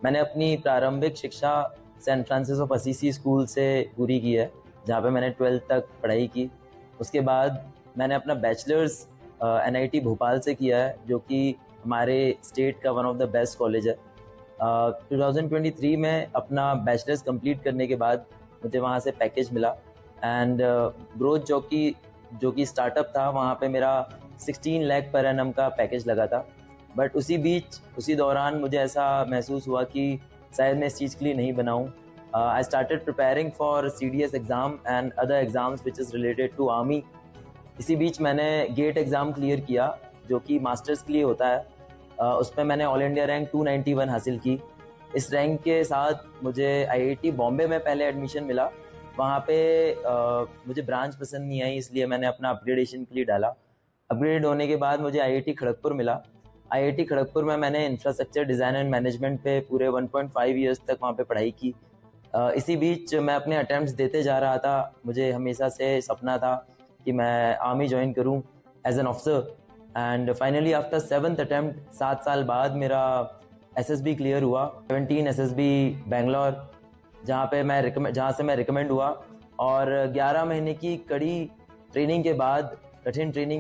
मैंने अपनी प्रारंभिक शिक्षा Saint Francis of Assisi school से पूरी की है, जहाँ पे मैंने 12th तक पढ़ाई की। उसके बाद मैंने अपना बैचलर्स एनआईटी भोपाल से किया है, जो कि हमारे स्टेट का one of the best college है। 2023 में अपना बैचलर्स कंप्लीट करने के बाद मुझे वहाँ से पैकेज मिला एंड ग्रोथ जो कि स्टार्टअप था, वहाँ पे मेरा 16 लाख पर एनम का पैकेज लगा था। बट उसी दौरान मुझे ऐसा महसूस हुआ कि शायद मैं इस चीज़ के लिए नहीं बनाऊँ। I started preparing for CDS exam and other exams which is related to army. इसी बीच मैंने गेट एग्ज़ाम क्लियर किया, जो कि मास्टर्स के लिए होता है। उसमें मैंने ऑल इंडिया रैंक 291 हासिल की। इस रैंक के साथ मुझे IIT बॉम्बे में पहले एडमिशन मिला। वहाँ पे मुझे ब्रांच पसंद नहीं आई, इसलिए मैंने अपना अपग्रेडेशन के लिए डाला। अपग्रेड होने के बाद मुझे IIT खड़गपुर मिला। IIT खड़गपुर में मैंने इंफ्रास्ट्रक्चर डिज़ाइन एंड मैनेजमेंट पे पूरे 1.5 ईयर्स तक वहाँ पे पढ़ाई की। इसी बीच मैं अपने अटैम्प्ट्स देते जा रहा था। मुझे हमेशा से सपना था कि मैं आर्मी ज्वाइन करूं as an officer, and finally after 7th attempt 7 साल बाद मेरा SSB क्लियर हुआ, 17 SSB बेंगलोर, जहाँ से मैं रिकमेंड हुआ। और 11 महीने की कठिन ट्रेनिंग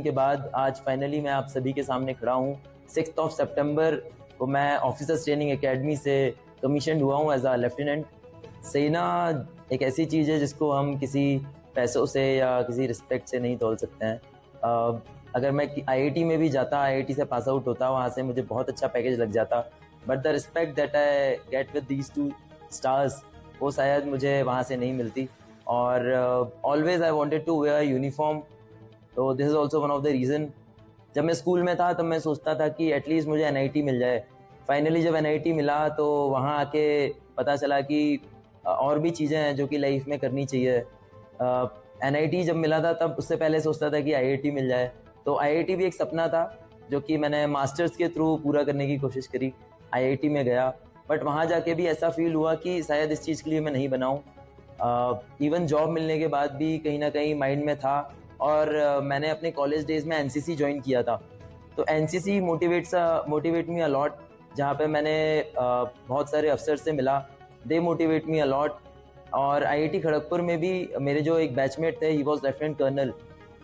के बाद आज फाइनली मैं आप सभी के सामने खड़ा हूँ। 6 सितंबर को मैं ऑफिसर्स ट्रेनिंग एकेडमी से कमीशन हुआ हूँ एज अ लेफ्टिनेंट। सेना एक ऐसी चीज़ है जिसको हम किसी पैसों से या किसी रिस्पेक्ट से नहीं तोल सकते हैं। अगर मैं IIT में भी जाता, IIT से पास आउट होता, वहाँ से मुझे बहुत अच्छा पैकेज लग जाता, but the respect that I get with these 2 stars, वो शायद मुझे वहाँ से नहीं मिलती। और always I wanted to wear uniform, तो this is also one of the reason. जब मैं स्कूल में था तब मैं सोचता था कि एटलीस्ट मुझे NIT मिल जाए। फाइनली जब NIT मिला तो वहाँ आके पता चला कि और भी चीज़ें हैं जो कि लाइफ में करनी चाहिए। NIT जब मिला था तब उससे पहले सोचता था कि IIT मिल जाए, तो IIT भी एक सपना था जो कि मैंने मास्टर्स के थ्रू पूरा करने की कोशिश करी। IIT में गया, बट वहाँ जाके भी ऐसा फील हुआ कि शायद इस चीज़ के लिए मैं नहीं बनाऊँ। इवन जॉब मिलने के बाद भी कहीं ना कहीं माइंड में था। और मैंने अपने कॉलेज डेज में NCC ज्वाइन किया था, तो NCC मोटिवेट मी अलॉट, जहाँ पे मैंने बहुत सारे अफसर से मिला, दे मोटिवेट मी अलॉट। और IIT खड़गपुर में भी मेरे जो एक बैचमेट थे, ही वॉज लेफ्टिनेंट कर्नल,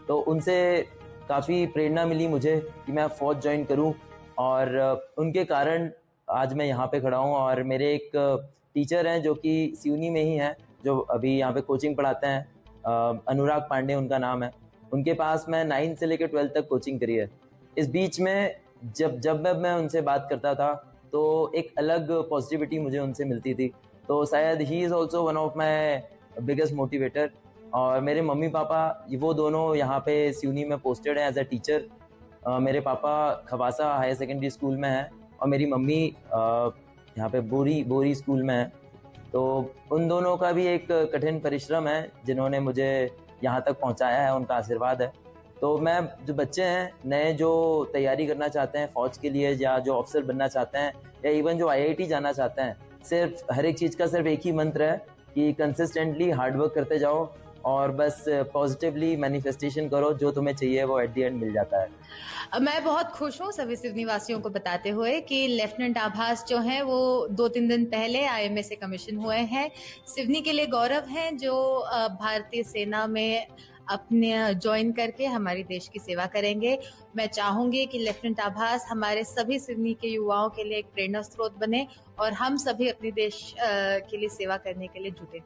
तो उनसे काफ़ी प्रेरणा मिली मुझे कि मैं फौज ज्वाइन करूं। और उनके कारण आज मैं यहाँ पे खड़ा हूँ। और मेरे एक टीचर हैं जो कि सिवनी में ही हैं, जो अभी यहाँ पे कोचिंग पढ़ाते हैं, अनुराग पांडे उनका नाम है। उनके पास मैं 9th से लेकर 12th तक कोचिंग करी है। इस बीच में जब मैं उनसे बात करता था तो एक अलग पॉजिटिविटी मुझे उनसे मिलती थी, तो शायद he is also one of my biggest motivator. और मेरे मम्मी पापा वो दोनों यहाँ पे सिवनी में पोस्टेड हैं एज अ टीचर। मेरे पापा खवासा हायर सेकेंडरी स्कूल में हैं और मेरी मम्मी यहाँ पे बोरी स्कूल में है। तो उन दोनों का भी एक कठिन परिश्रम है जिन्होंने मुझे यहाँ तक पहुँचाया है, उनका आशीर्वाद है। तो मैं जो बच्चे हैं नए जो तैयारी करना चाहते हैं फौज के लिए, या जो अफसर बनना चाहते हैं, या इवन जो IIT जाना चाहते हैं, सिर्फ हर एक चीज़ का सिर्फ एक ही मंत्र है कि कंसिस्टेंटली हार्डवर्क करते जाओ और बस पॉजिटिवली मैनिफेस्टेशन करो, जो तुम्हें चाहिए वो एट द एंड मिल जाता है। मैं बहुत खुश हूँ सभी सिवनी वासियों को बताते हुए कि लेफ्टिनेंट आभास जो हैं वो 2-3 दिन पहले IMA से कमीशन हुए हैं। सिवनी के लिए गौरव है जो भारतीय सेना में अपने ज्वाइन करके हमारे देश की सेवा करेंगे। मैं चाहूंगी कि लेफ्टिनेंट आभास हमारे सभी सिवनी के युवाओं के लिए एक प्रेरणा स्रोत बने और हम सभी अपने देश के लिए सेवा करने के लिए जुटे।